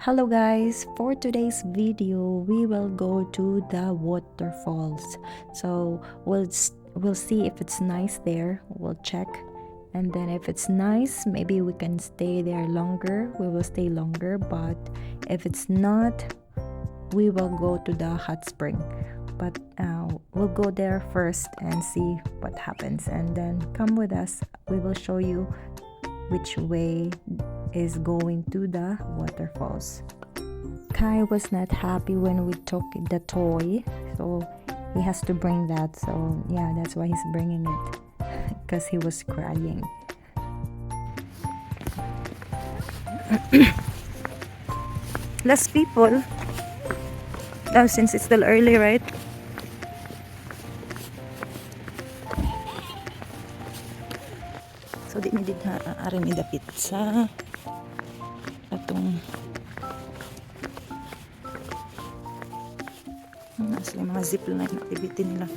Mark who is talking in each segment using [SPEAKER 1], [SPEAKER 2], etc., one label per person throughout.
[SPEAKER 1] Hello guys, for today's video we will go to the waterfalls. So we'll see if it's nice there. We'll check, and then if it's nice, maybe we can stay there longer. We will stay longer, but if it's not, we will go to the hot spring. But we'll go there first and see what happens, and then come with us. We will show you which way is going to the waterfalls. Kai was not happy when we took the toy, so he has to bring that. So yeah, that's why he's bringing it, because he was crying. Less people now, since it's still early, right? So di did arim idapit sa atong sila mga zipline activity nila.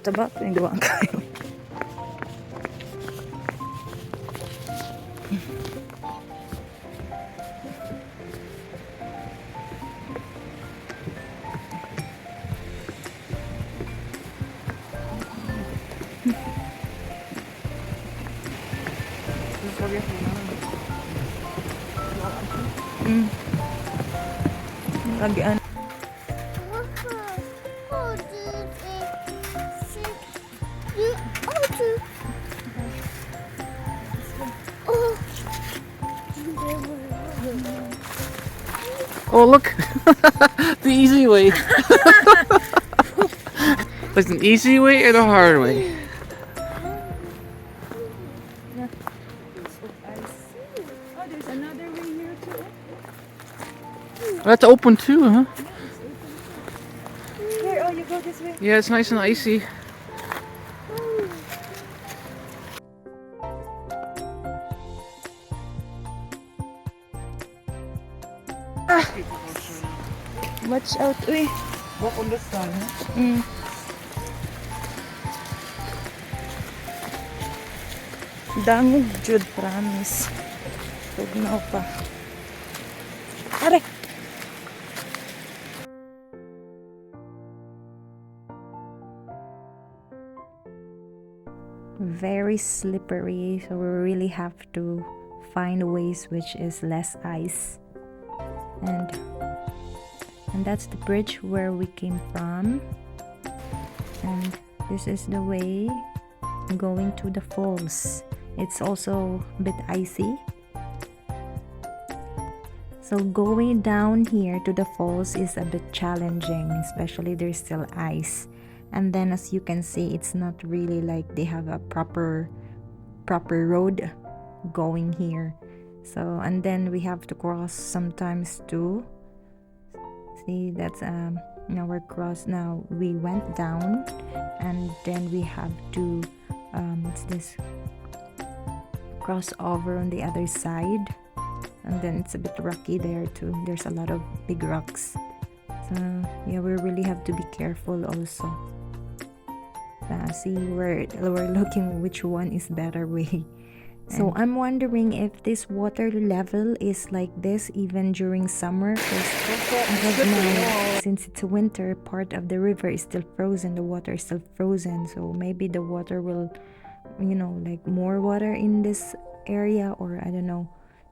[SPEAKER 1] Taba, pinagawa kayo. Lagian.
[SPEAKER 2] Oh, look! The easy way. There's an easy way and a hard way.
[SPEAKER 1] Oh, there's another way here too.
[SPEAKER 2] That's open too, huh?
[SPEAKER 1] Here, oh, you go this way.
[SPEAKER 2] Yeah, it's nice and icy.
[SPEAKER 1] Watch out, uy.
[SPEAKER 2] Walk on this side, huh?
[SPEAKER 1] Dangog jud, promise. Tugnaw pa. Are! Very slippery, so we really have to find ways which is less ice. And that's the bridge where we came from, and this is the way going to the falls. It's also a bit icy, so going down here to the falls is a bit challenging, especially there's still ice. And then as you can see, it's not really like they have a proper road going here. So, and then we have to cross sometimes too. See, that's now we're cross. Now we went down, and then we have to what's this, cross over on the other side, and then it's a bit rocky there too. There's a lot of big rocks, so yeah, we really have to be careful also. See, we're looking which one is better way. So I'm wondering if this water level is like this even during summer, because now, since it's winter, part of the river is still frozen, the water is still frozen, so maybe the water will, like more water in this area, or I don't know.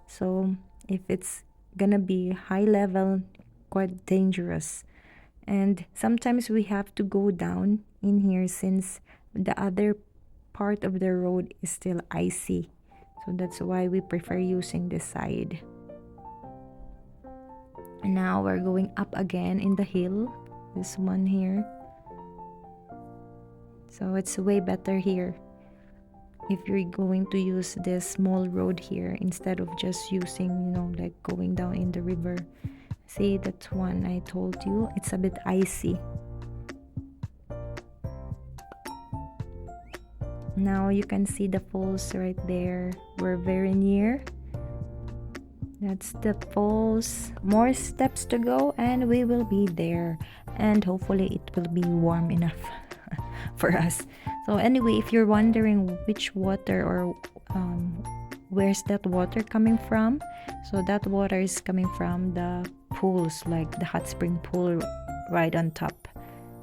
[SPEAKER 1] So if it's gonna be high level, quite dangerous. And sometimes we have to go down in here since the other part of the road is still icy. So that's why we prefer using this side. And now we're going up again in the hill, this one here. So it's way better here if you're going to use this small road here instead of just using, like going down in the river. See, that's one I told you, it's a bit icy. Now you can see the falls right there. We're very near. That's the falls. More steps to go and we will be there. And hopefully it will be warm enough for us. So anyway, if you're wondering which water or where's that water coming from. So that water is coming from the pools, like the hot spring pool right on top.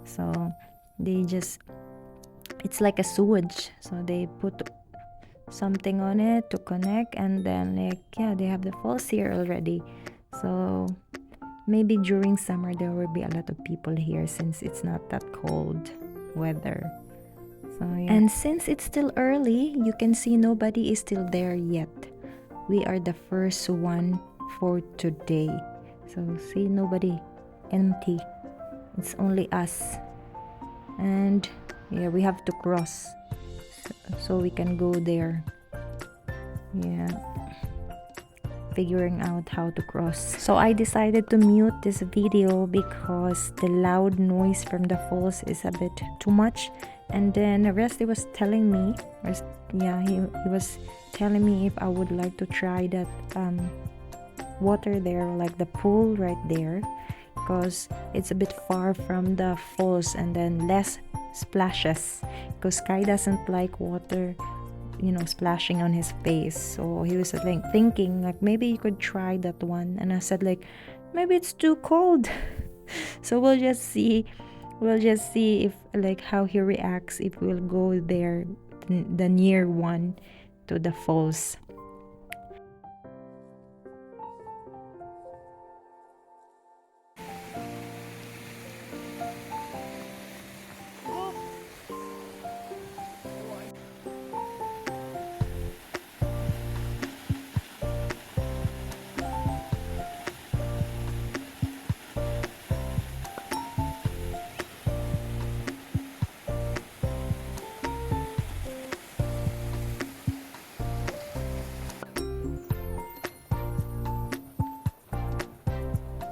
[SPEAKER 1] So they just, it's like a sewage, so they put something on it to connect, and then like, yeah, they have the falls here already. So maybe during summer there will be a lot of people here since it's not that cold weather. So yeah. And since it's still early, you can see nobody is still there yet. We are the first one for today. So see, nobody, empty. It's only us. And yeah, we have to cross so we can go there. Yeah, figuring out how to cross. So I decided to mute this video because the loud noise from the falls is a bit too much. And then Rusty was telling me, he was telling me if I would like to try that water there, like the pool right there, because it's a bit far from the falls and then less splashes, because Sky doesn't like water, you know, splashing on his face. So he was like thinking like maybe you could try that one, and I said like maybe it's too cold. So we'll just see if like how he reacts if we'll go there, the near one to the falls.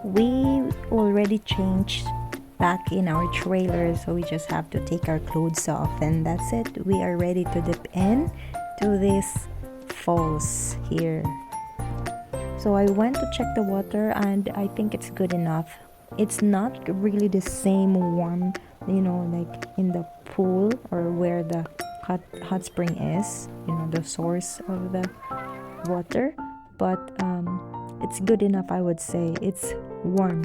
[SPEAKER 1] We already changed back in our trailer, so we just have to take our clothes off, and that's it. We are ready to dip in to this falls here. So I went to check the water, and I think it's good enough. It's not really the same one, you know, like in the pool or where the hot spring is, you know, the source of the water, but it's good enough, I would say. It's warm.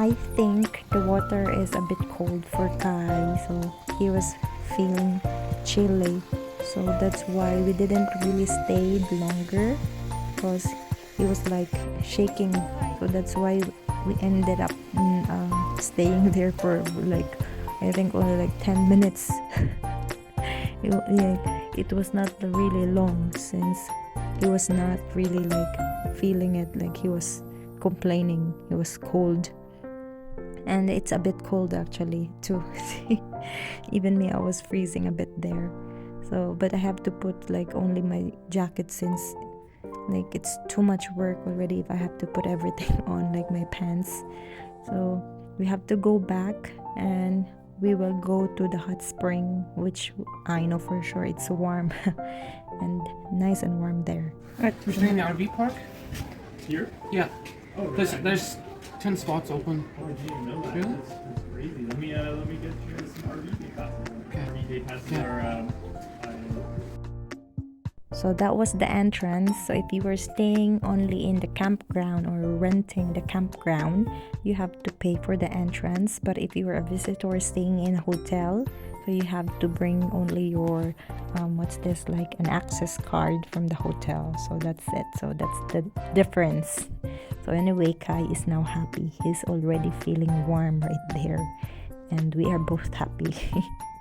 [SPEAKER 1] I think the water is a bit cold for Kai, so he was feeling chilly. So that's why we didn't really stay longer, because he was like shaking. So that's why we ended up staying there for like, I think only like 10 minutes. It was not really long, since he was not really like feeling it, like he was complaining. It was cold, and it's a bit cold actually too. Even me, I was freezing a bit there. So but I have to put like only my jacket, since like it's too much work already if I have to put everything on, like my pants. So we have to go back, and we will go to the hot spring, which I know for sure it's warm and nice and warm there.
[SPEAKER 2] Alright, we're staying in the RV park?
[SPEAKER 3] Here?
[SPEAKER 2] Yeah.
[SPEAKER 3] Oh,
[SPEAKER 2] There's 10 spots open.
[SPEAKER 3] Oh, I didn't know that.
[SPEAKER 2] Really?
[SPEAKER 3] That's crazy. Let me get you some RV day passes.
[SPEAKER 2] Okay.
[SPEAKER 3] RV day passes
[SPEAKER 2] Okay.
[SPEAKER 3] are
[SPEAKER 1] So that was the entrance. So if you were staying only in the campground or renting the campground, you have to pay for the entrance. But if you were a visitor staying in a hotel, so you have to bring only your what's this, like an access card from the hotel. So that's it. So that's the difference. So anyway, Kai is now happy. He's already feeling warm right there, and we are both happy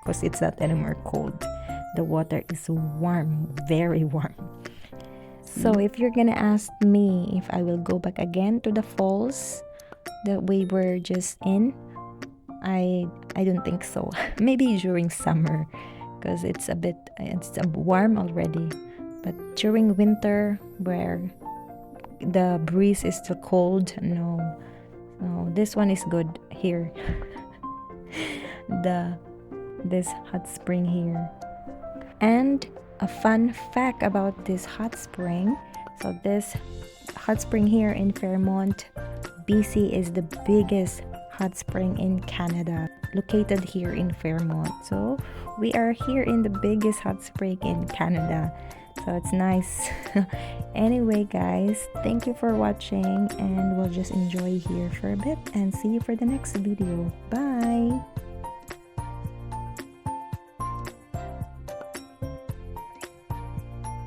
[SPEAKER 1] because it's not anymore cold. The water is warm, very warm. So if you're gonna ask me if I will go back again to the falls that we were just in, I don't think so. Maybe during summer, because it's warm already. But during winter, where the breeze is still cold, no. This one is good here. This hot spring here. And a fun fact about this hot spring, so this hot spring here in Fairmont, BC is the biggest hot spring in Canada, located here in Fairmont. So we are here in the biggest hot spring in Canada. So it's nice. Anyway guys, thank you for watching, and we'll just enjoy here for a bit and see you for the next video. Bye!